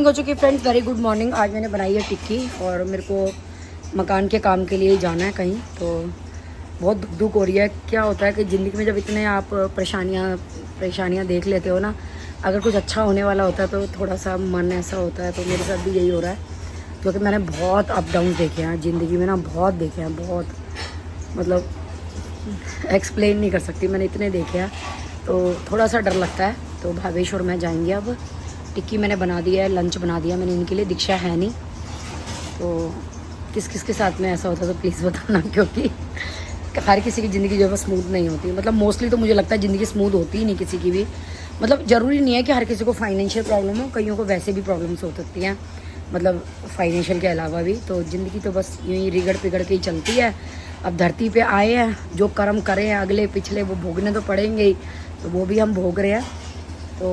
Morning हो चुकी है फ्रेंड्स, वेरी गुड मॉर्निंग। आज मैंने बनाई है टिक्की और मेरे को मकान के काम के लिए जाना है कहीं, तो बहुत दुख हो रही है। क्या होता है कि ज़िंदगी में जब इतने आप परेशानियाँ देख लेते हो ना, अगर कुछ अच्छा होने वाला होता है तो थोड़ा सा मन ऐसा होता है। तो मेरे साथ भी यही हो रहा है, क्योंकि मैंने बहुत अप डाउन देखे हैं ज़िंदगी में ना, बहुत देखे हैं, बहुत मतलब एक्सप्लेन नहीं कर सकती, मैंने इतने देखे हैं। तो थोड़ा सा डर लगता है। तो भावेश और मैं जाएंगे अब। टिक्की मैंने बना दिया है, लंच बना दिया मैंने इनके लिए। दीक्षा है नहीं, तो किस किस के साथ में ऐसा होता है तो प्लीज़ बताना, क्योंकि हर किसी की ज़िंदगी जो है स्मूथ नहीं होती। मतलब मोस्टली तो मुझे लगता है ज़िंदगी स्मूथ होती ही नहीं किसी की भी। मतलब ज़रूरी नहीं है कि हर किसी को फाइनेंशियल प्रॉब्लम हो, कईयों को वैसे भी प्रॉब्लम्स हो सकती हैं, मतलब फाइनेंशियल के अलावा भी। तो ज़िंदगी तो बस यूँ ही रिगड़ पिगड़ के ही चलती है। अब धरती पे आए हैं, जो कर्म करें हैं अगले पिछले वो भोगने तो पड़ेंगे ही, तो वो भी हम भोग रहे हैं। तो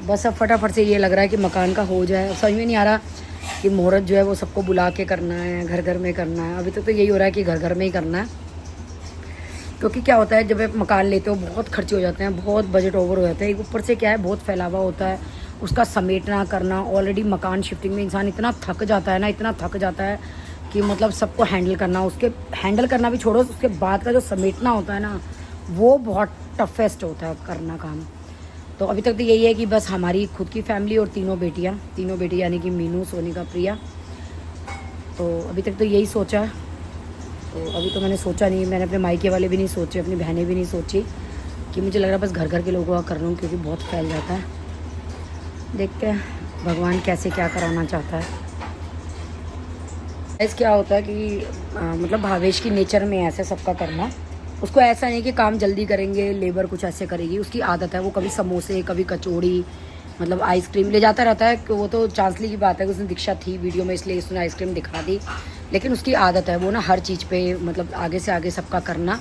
बस अब फटाफट से ये लग रहा है कि मकान का हो जाए। समझ में नहीं आ रहा कि मुहूर्त जो है वो सबको बुला के करना है, घर घर में करना है। अभी तक तो यही हो रहा है कि घर घर में ही करना है, क्योंकि क्या होता है जब आप मकान लेते हो बहुत खर्चे हो जाते हैं, बहुत बजट ओवर हो जाता है। एक ऊपर से क्या है, बहुत फैलावा होता है, उसका समेटना करना। ऑलरेडी मकान शिफ्टिंग में इंसान इतना थक जाता है ना, इतना थक जाता है कि मतलब सबको हैंडल करना, उसके हैंडल करना भी छोड़ो, उसके बाद का जो समेटना होता है ना, वो बहुत टफेस्ट होता है करना काम। तो अभी तक तो यही है कि बस हमारी खुद की फैमिली और तीनों बेटी यानी कि मीनू, सोनिका, प्रिया। तो अभी तक तो यही सोचा है। तो अभी तो मैंने सोचा नहीं, मैंने अपने मायके वाले भी नहीं सोचे, अपनी बहनें भी नहीं सोची, कि मुझे लग रहा है बस घर घर के लोगों का कर रहा हूँ, क्योंकि बहुत फैल जाता है। देखते हैं भगवान कैसे क्या कराना चाहता है। ऐसे क्या होता है कि मतलब भावेश की नेचर में ऐसे सबका करना। उसको ऐसा नहीं कि काम जल्दी करेंगे, लेबर कुछ ऐसे करेगी, उसकी आदत है। वो कभी समोसे, कभी कचौड़ी, मतलब आइसक्रीम ले जाता रहता है। कि वो तो चांसली की बात है कि उसने दीक्षा थी वीडियो में, इसलिए उसने आइसक्रीम दिखा दी, लेकिन उसकी आदत है वो ना हर चीज़ पे मतलब आगे से आगे सबका करना।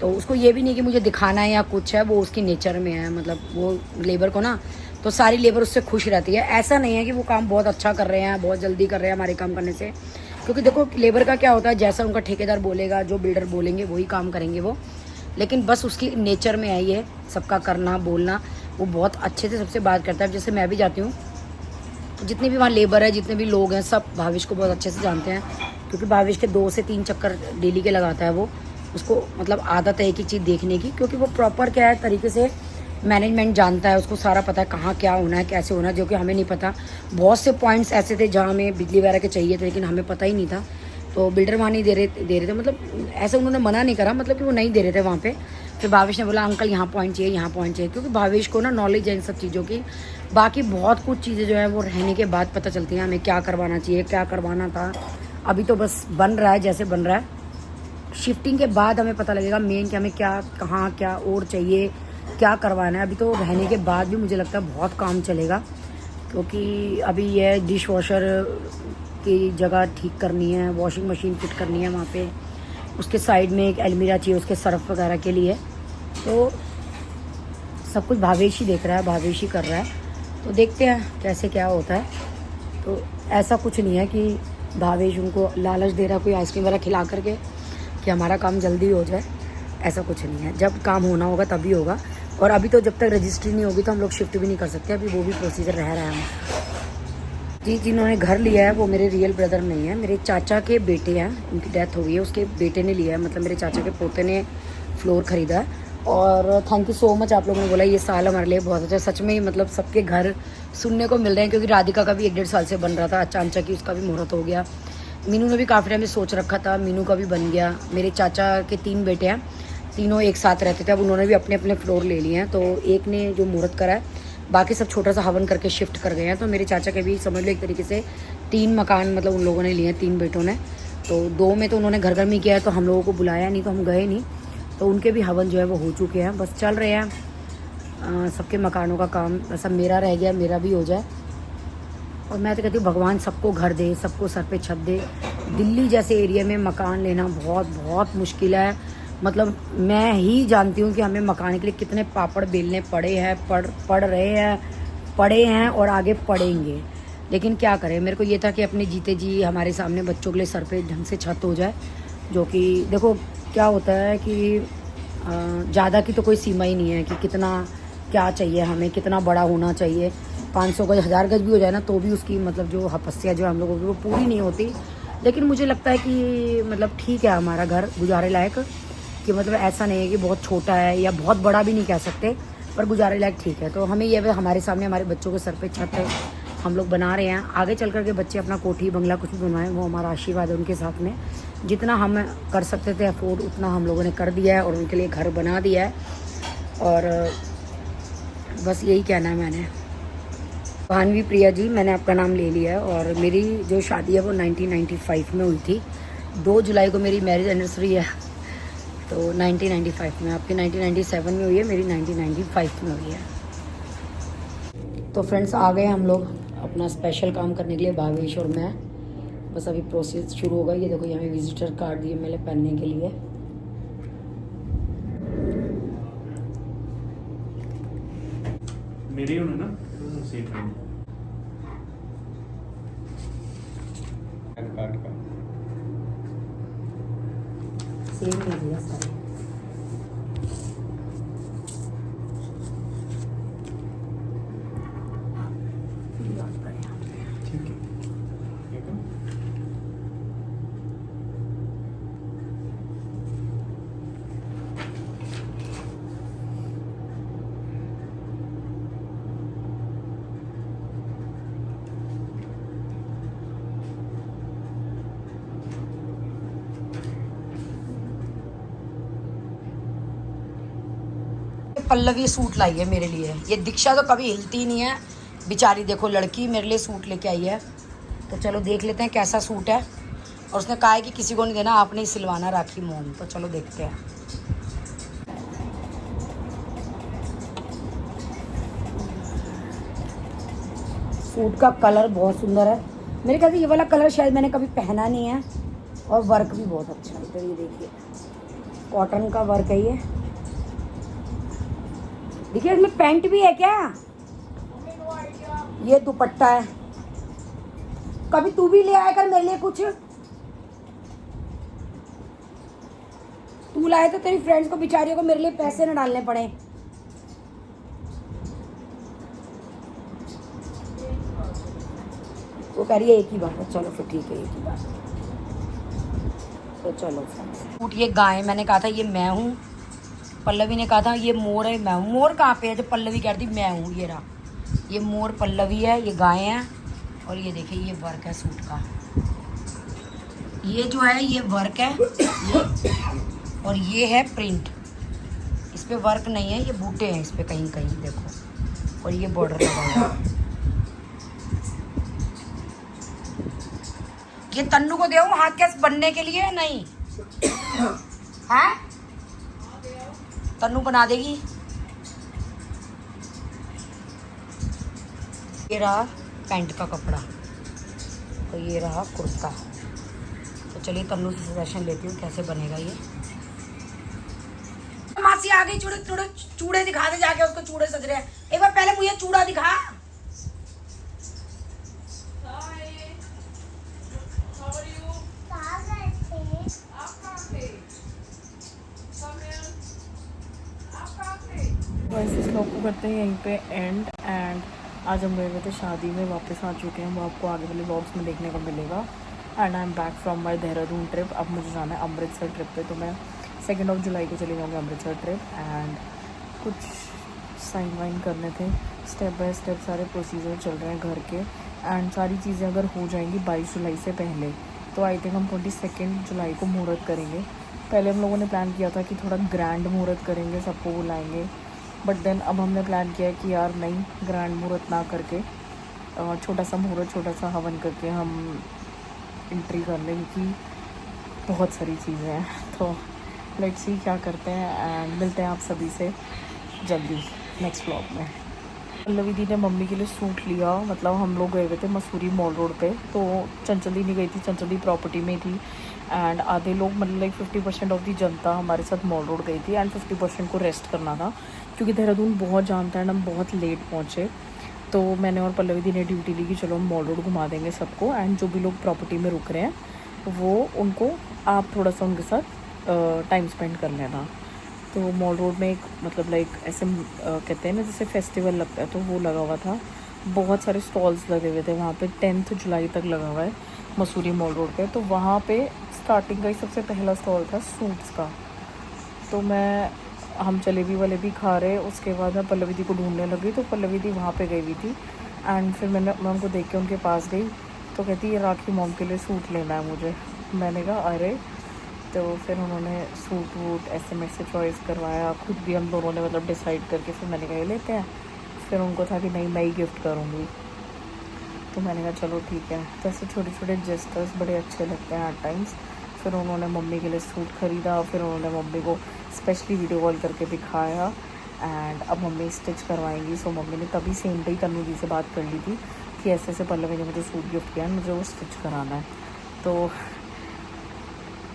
तो उसको ये भी नहीं कि मुझे दिखाना है या कुछ है, वो उसकी नेचर में है। मतलब वो लेबर को ना, तो सारी लेबर उससे खुश रहती है। ऐसा नहीं है कि वो काम बहुत अच्छा कर रहे हैं, बहुत जल्दी कर रहे हैं हमारे काम करने से, क्योंकि देखो लेबर का क्या होता है, जैसा उनका ठेकेदार बोलेगा, जो बिल्डर बोलेंगे वही काम करेंगे वो। लेकिन बस उसकी नेचर में है ये सबका करना, बोलना। वो बहुत अच्छे से सबसे बात करता है। जैसे मैं भी जाती हूँ, जितने भी वहाँ लेबर है, जितने भी लोग हैं, सब भावेश को बहुत अच्छे से जानते हैं, क्योंकि भावेश के 2 से 3 चक्कर डेली के लगाता है वो। उसको मतलब आदत है एक ही चीज़ देखने की, क्योंकि वो प्रॉपर क्या है तरीके से मैनेजमेंट जानता है, उसको सारा पता है कहाँ क्या होना है, कैसे होना है, जो कि हमें नहीं पता। बहुत से पॉइंट्स ऐसे थे जहाँ हमें बिजली वगैरह के चाहिए थे, लेकिन हमें पता ही नहीं था। तो बिल्डर वहाँ नहीं दे रहे थे, मतलब ऐसे उन्होंने मना नहीं करा, मतलब कि वो नहीं दे रहे थे वहाँ पे। फिर भावेश ने बोला अंकल यहाँ पॉइंट चाहिए, यहाँ पॉइंट चाहिए, क्योंकि भावेश को ना नॉलेज है इन सब चीज़ों की। बाकी बहुत कुछ चीज़ें जो है वो रहने के बाद पता चलती हैं हमें, क्या करवाना चाहिए, क्या करवाना था। अभी तो बस बन रहा है जैसे बन रहा है। शिफ्टिंग के बाद हमें पता लगेगा मेन कि हमें क्या, कहाँ क्या और चाहिए, क्या करवाना है। अभी तो रहने के बाद भी मुझे लगता है बहुत काम चलेगा, क्योंकि अभी ये डिश वॉशर की जगह ठीक करनी है, वॉशिंग मशीन फिट करनी है वहाँ पे। उसके साइड में एक अलमीरा चाहिए उसके सर्फ वगैरह के लिए। तो सब कुछ भावेश ही देख रहा है, भावेश ही कर रहा है। तो देखते हैं कैसे क्या होता है। तो ऐसा कुछ नहीं है कि भावेश उनको लालच दे रहा कोई आइसक्रीम वाला खिला करके कि हमारा काम जल्दी हो जाए, ऐसा कुछ नहीं है। जब काम होना होगा तभी होगा। और अभी तो जब तक रजिस्ट्री नहीं होगी तो हम लोग शिफ्ट भी नहीं कर सकते, अभी वो भी प्रोसीजर रह रहा है। जी, जिन्होंने घर लिया है वो मेरे रियल ब्रदर नहीं है, मेरे चाचा के बेटे हैं। उनकी डेथ हो गई है, उसके बेटे ने लिया है, मतलब मेरे चाचा के पोते ने फ्लोर ख़रीदा है। और थैंक यू सो मच, आप लोगों ने बोला ये साल हमारे लिए बहुत अच्छा। सच में ही मतलब सबके घर सुनने को मिल रहे हैं, क्योंकि राधिका का भी 1-1.5 साल से बन रहा था, अचानक ही उसका भी मुहूर्त हो गया। मीनू ने भी काफ़ी टाइम में सोच रखा था, मीनू का भी बन गया। मेरे चाचा के 3 बेटे हैं, तीनों एक साथ रहते थे, अब उन्होंने भी अपने अपने फ्लोर ले लिए हैं। तो एक ने जो मुहूर्त करा है, बाकी सब छोटा सा हवन करके शिफ्ट कर गए हैं। तो मेरे चाचा के भी समझ लो एक तरीके से 3 मकान मतलब उन लोगों ने लिए हैं, 3 बेटों ने। तो 2 में तो उन्होंने घर घर में किया है, तो हम लोगों को बुलाया नहीं, तो हम गए नहीं। तो उनके भी हवन जो है वो हो चुके हैं, बस चल रहे हैं सबके मकानों का काम। बस अब मेरा रह गया, मेरा भी हो जाए। और मैं तो कहती हूँ भगवान सबको घर दे, सबको सर पे छत दे। दिल्ली जैसे एरिया में मकान लेना बहुत बहुत मुश्किल है। मतलब मैं ही जानती हूँ कि हमें मकान के लिए कितने पापड़ बेलने पड़े हैं, पड़े हैं और आगे पड़ेंगे। लेकिन क्या करें, मेरे को ये था कि अपने जीते जी हमारे सामने बच्चों के लिए सर पे ढंग से छत हो जाए। जो कि देखो क्या होता है कि ज़्यादा की तो कोई सीमा ही नहीं है कि कितना क्या चाहिए हमें, कितना बड़ा होना चाहिए। 500 गज 1000 गज भी हो जाए ना तो भी उसकी मतलब जो हपस्या जो हम लोगों की वो पूरी नहीं होती। लेकिन मुझे लगता है कि मतलब ठीक है हमारा घर गुजारे लायक, कि मतलब ऐसा नहीं है कि बहुत छोटा है या बहुत बड़ा भी नहीं कह सकते, पर गुजारे लायक ठीक है। तो हमें ये हमारे सामने हमारे बच्चों के सर पे छत हम लोग बना रहे हैं। आगे चल कर के बच्चे अपना कोठी बंगला कुछ भी बनवाएं, वो हमारा आशीर्वाद है उनके साथ में। जितना हम कर सकते थे अफोर्ड उतना हम लोगों ने कर दिया है और उनके लिए घर बना दिया है। और बस यही कहना है मैंने। भानवी प्रिया जी, मैंने आपका नाम ले लिया है। और मेरी जो शादी है वो 1995 में हुई थी। 2 जुलाई को मेरी मैरिज एनिवर्सरी है, तो 1995 में। आपकी 1997 में हुई है, मेरी 1995 में हुई है। तो फ्रेंड्स आ गए हम लोग अपना स्पेशल काम करने के लिए, भावेश और मैं। बस अभी प्रोसेस शुरू होगा। ये देखो यहाँ विजिटर कार्ड दिए मैंने पहनने के लिए। मेरी होना ना सीट कार्ड का सेम नहीं दिया सारे। ठीक है। पल्लवी सूट लाई है मेरे लिए। ये दीक्षा तो कभी हिलती नहीं है बेचारी, देखो लड़की मेरे लिए सूट लेके आई है। तो चलो देख लेते हैं कैसा सूट है। और उसने कहा है कि किसी को नहीं देना, आपने ही सिलवाना राखी मोम। तो चलो देखते हैं। सूट का कलर बहुत सुंदर है। मेरे ख्याल से ये वाला कलर शायद मैंने कभी पहना नहीं है। और वर्क भी बहुत अच्छा है। इधर ये देखिए कॉटन का वर्क है ये। देखिए इसमें पैंट भी है क्या? ये दुपट्टा है। कभी तू भी ले आया कर मेरे लिए कुछ। तू लाए तो तेरी फ्रेंड्स को बेचारियों को मेरे लिए पैसे न डालने पड़े। वो कह रही है एक ही बात है। चलो फिर ठीक है एक ही बात। तो चलो फ्रेंड्स, ये गाय मैंने कहा था ये मैं हूँ। पल्लवी ने कहा था ये मोर है, मैं हूँ। मोर कहाँ पे है? जब पल्लवी कह रही थी मैं हूँ। ये रहा, ये मोर पल्लवी है, ये गाय है। और ये देखिए ये वर्क है सूट का। ये जो है ये वर्क है ये, और ये है प्रिंट। इस पे वर्क नहीं है, ये बूटे हैं इस पे कहीं कहीं देखो। और ये बॉर्डर लगा हुआ है। ये तन्नू को दे हाथ कैस बनने के लिए नहीं है? तन्नू बना देगी। ये रहा पैंट का कपड़ा और ये रहा कुर्ता। तो चलिए तन्नू से सजेशन लेती हूँ कैसे बनेगा ये। मासी आ गई। चूड़े चूड़े चूड़े दिखा दे जाके, उसको चूड़े सज रहे हैं। एक बार पहले मुझे चूड़ा दिखा। वैसे इस ब्लॉग को करते हैं यहीं पे एंड आज हम गए हुए थे शादी में, वापस आ चुके हैं। वो आपको आगे वाले ब्लॉग्स में देखने को मिलेगा। And I am back from my Dehradun trip. अब मुझे जाना है अमृतसर ट्रिप पे, तो मैं 2 जुलाई को चले जाऊँगी अमृतसर ट्रिप। एंड कुछ साइन वाइन करने थे, स्टेप बाय स्टेप सारे प्रोसीजर चल रहे हैं घर के। एंड सारी चीज़ें अगर हो जाएंगी 22 जुलाई से पहले, तो आई थिंक हम 22 जुलाई को मुहूर्त करेंगे। पहले हम लोगों ने प्लान किया था कि थोड़ा ग्रैंड मुहूर्त करेंगे, सबको बुलाएंगे। बट देन अब हमने प्लान किया कि यार नहीं, ग्रैंड मुहूर्त ना करके छोटा सा मुहूर्त, छोटा सा हवन करके हम एंट्री कर लें, क्योंकि बहुत सारी चीज़ें हैं। तो लेट्स सी क्या करते हैं। एंड मिलते हैं आप सभी से जल्दी नेक्स्ट व्लॉग में। पल्लवी दी ने मम्मी के लिए सूट लिया। मतलब हम लोग गए हुए थे मसूरी मॉल रोड पे, तो चंचल दी नहीं गई थी, चंचल दी प्रॉपर्टी में थी। एंड आधे लोग मतलब लाइक 50% ऑफ दी जनता हमारे साथ मॉल रोड गई थी। एंड 50% को रेस्ट करना था, क्योंकि देहरादून बहुत जाम था एंड हम बहुत लेट पहुँचे। तो मैंने और पल्लवी दी ने ड्यूटी ली कि चलो हम मॉल रोड घुमा देंगे सबको। एंड जो भी लोग प्रॉपर्टी में रुक रहे हैं वो उनको आप थोड़ा सा उनके साथ टाइम स्पेंड कर लेना। तो मॉल रोड में एक मतलब लाइक ऐसे कहते हैं ना जैसे फेस्टिवल लगता है, तो वो लगा हुआ था। बहुत सारे स्टॉल्स लगे हुए थे वहाँ पे। 10 जुलाई तक लगा हुआ है मसूरी मॉल रोड पे। तो वहाँ पे स्टार्टिंग का ही सबसे पहला स्टॉल था सूट्स का। तो हम जलेबी वलेबी खा रहे, उसके बाद मैं पल्लवी दी को ढूंढने लगी। तो पल्लवी दी वहाँ पे गई हुई थी एंड फिर मैं उनको देख के उनके पास गई। तो कहती है राखी मॉम के लिए सूट लेना है मुझे। मैंने कहा अरे। तो फिर उन्होंने सूट वूट ऐसे मेरे से चॉइस करवाया, खुद भी हम दोनों ने मतलब डिसाइड करके फिर मैंने कहा ये लेते हैं। फिर उनको था कि नहीं मैं ही गिफ्ट करूँगी। तो मैंने कहा चलो ठीक है। तो ऐसे छोटे छोटे जेस्टर्स बड़े अच्छे लगते हैं एट टाइम्स। फिर उन्होंने मम्मी के लिए सूट ख़रीदा, फिर उन्होंने मम्मी को स्पेशली वीडियो कॉल करके दिखाया एंड अब मम्मी स्टिच करवाएंगी। सो मम्मी ने तभी सेम डे तन्नू दी से बात कर ली थी कि ऐसे ऐसे पल्लवी ने मुझे सूट गिफ्ट किया है, मुझे वो स्टिच कराना है। तो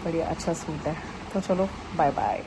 बढ़िया अच्छा सूट है। तो चलो बाय बाय।